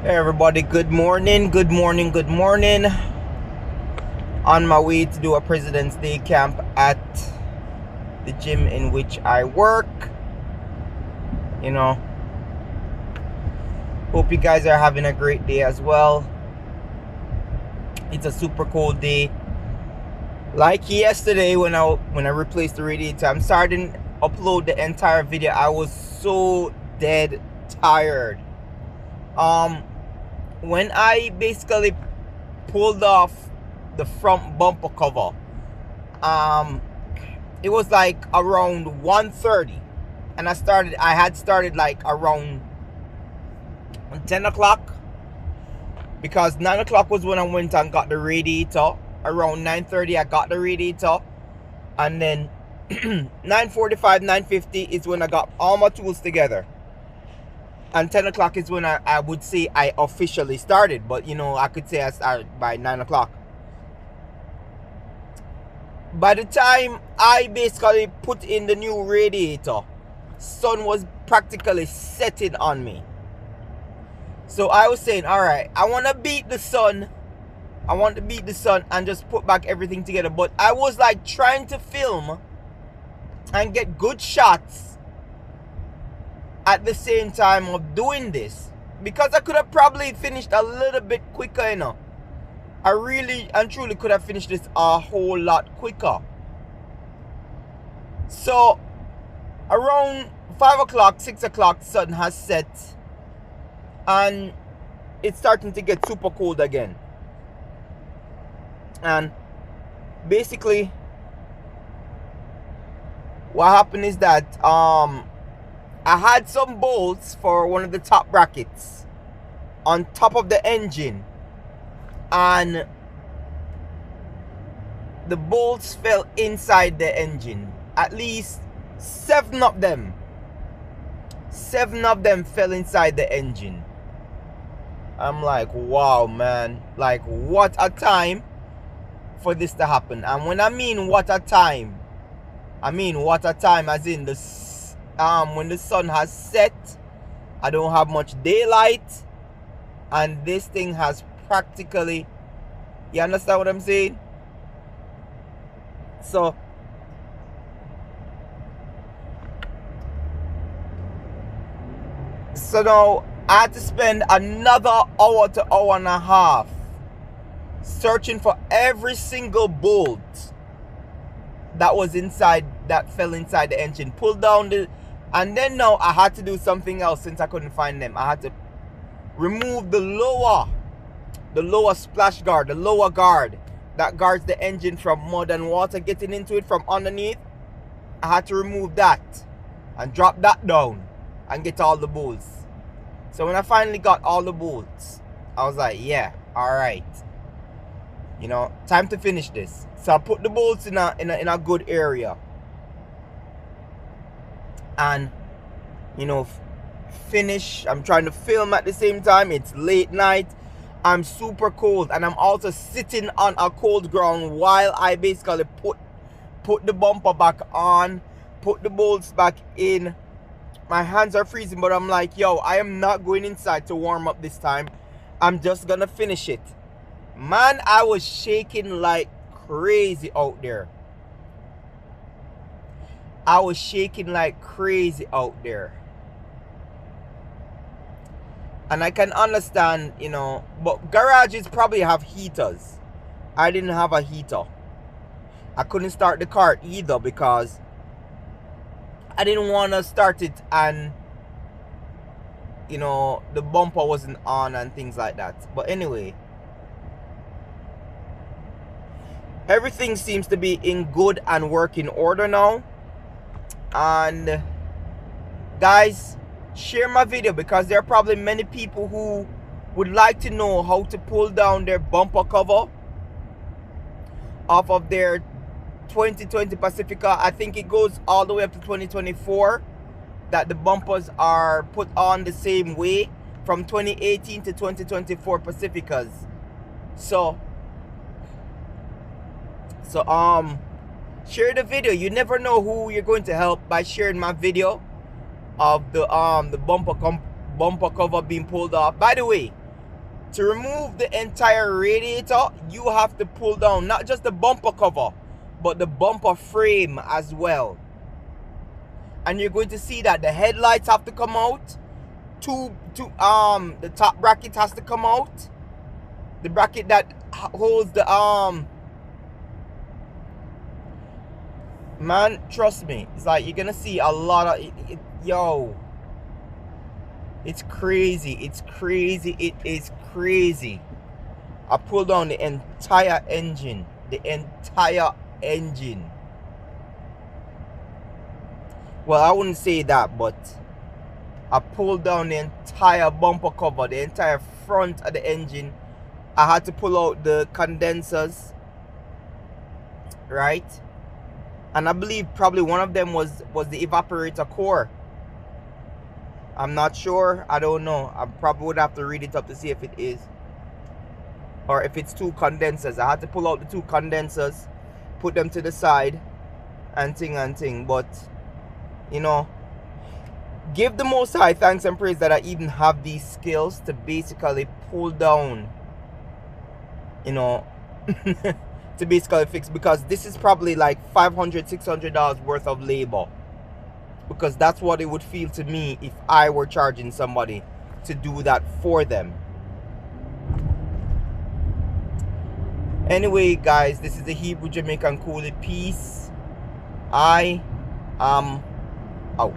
Hey everybody, good morning, good morning, good morning. On my way to do a President's Day camp at the gym in which I work. You know, hope you guys are having a great day as well. It's a super cold day. Like yesterday when I replaced the radiator, I'm starting to upload the entire video. I was so dead tired. When I basically pulled off the front bumper cover, it was like around 1:30, and I had started like around 10 o'clock, because 9 o'clock was when I went and got the radiator. Around 9:30 I got the radiator, and then 9:45, 9:50 is when I got all my tools together, and 10 o'clock is when I would say I officially started. But I could say I started by 9 o'clock. By the time I basically put in the new radiator, sun was practically setting on me. So I was saying, alright, I want to beat the sun. I want to beat the sun and just put back everything together. But I was like trying to film and get good shots at the same time of doing this, because I could have probably finished a little bit quicker, I really and truly could have finished this a whole lot quicker. So around 5 o'clock, 6 o'clock, sun has set, and it's starting to get super cold again. And basically what happened is that I had some bolts for one of the top brackets on top of the engine, and the bolts fell inside the engine. At least 7 of them fell inside the engine. I'm like, wow, man, like what a time for this to happen. And when I mean what a time, I mean what a time as in when the sun has set, I don't have much daylight, and this thing has practically, you understand what I'm saying? So now I had to spend another hour to hour and a half searching for every single bolt that was inside, that fell inside the engine. Pull down and then now I had to do something else since I couldn't find them. I had to remove the lower splash guard, the lower guard that guards the engine from mud and water getting into it from underneath. I had to remove that and drop that down and get all the bolts. So when I finally got all the bolts, I was like, yeah, alright, time to finish this. So I put the bolts in a good area, and finish. I'm trying to film at the same time. It's late night, I'm super cold, and I'm also sitting on a cold ground while I basically put the bumper back on, put the bolts back in. My hands are freezing, but I'm like, yo, I am not going inside to warm up this time. I'm just gonna finish it. Man, I was shaking like crazy out there. I was shaking like crazy out there. And I can understand, but garages probably have heaters. I didn't have a heater. I couldn't start the car either because I didn't want to start it and the bumper wasn't on and things like that. But anyway, everything seems to be in good and working order now. And guys, share my video, because there are probably many people who would like to know how to pull down their bumper cover off of their 2020 Pacifica. I think it goes all the way up to 2024 that the bumpers are put on the same way, from 2018 to 2024 Pacificas. So share the video. You never know who you're going to help by sharing my video of the bumper cover being pulled off. By the way, To remove the entire radiator, you have to pull down not just the bumper cover, but the bumper frame as well. And you're going to see that the headlights have to come out. The top bracket has to come out. The bracket that holds the man, trust me, it's like you're gonna see a lot of yo. It's crazy. It's crazy. It is crazy. I pulled down the entire engine. The entire engine. Well, I wouldn't say that, but I pulled down the entire bumper cover, the entire front of the engine. I had to pull out the condensers, right? And I believe probably one of them was the evaporator core. I'm not sure. I don't know. I probably would have to read it up to see if it is, or if it's two condensers. I had to pull out the two condensers, put them to the side, and thing. But you know, give the Most High thanks and praise that I even have these skills to basically pull down, you know, to basically fix, because this is probably like $500-$600 worth of labor, because that's what it would feel to me if I were charging somebody to do that for them. Anyway, guys, this is the Hebrew Jamaican Coolie. Peace. I am out.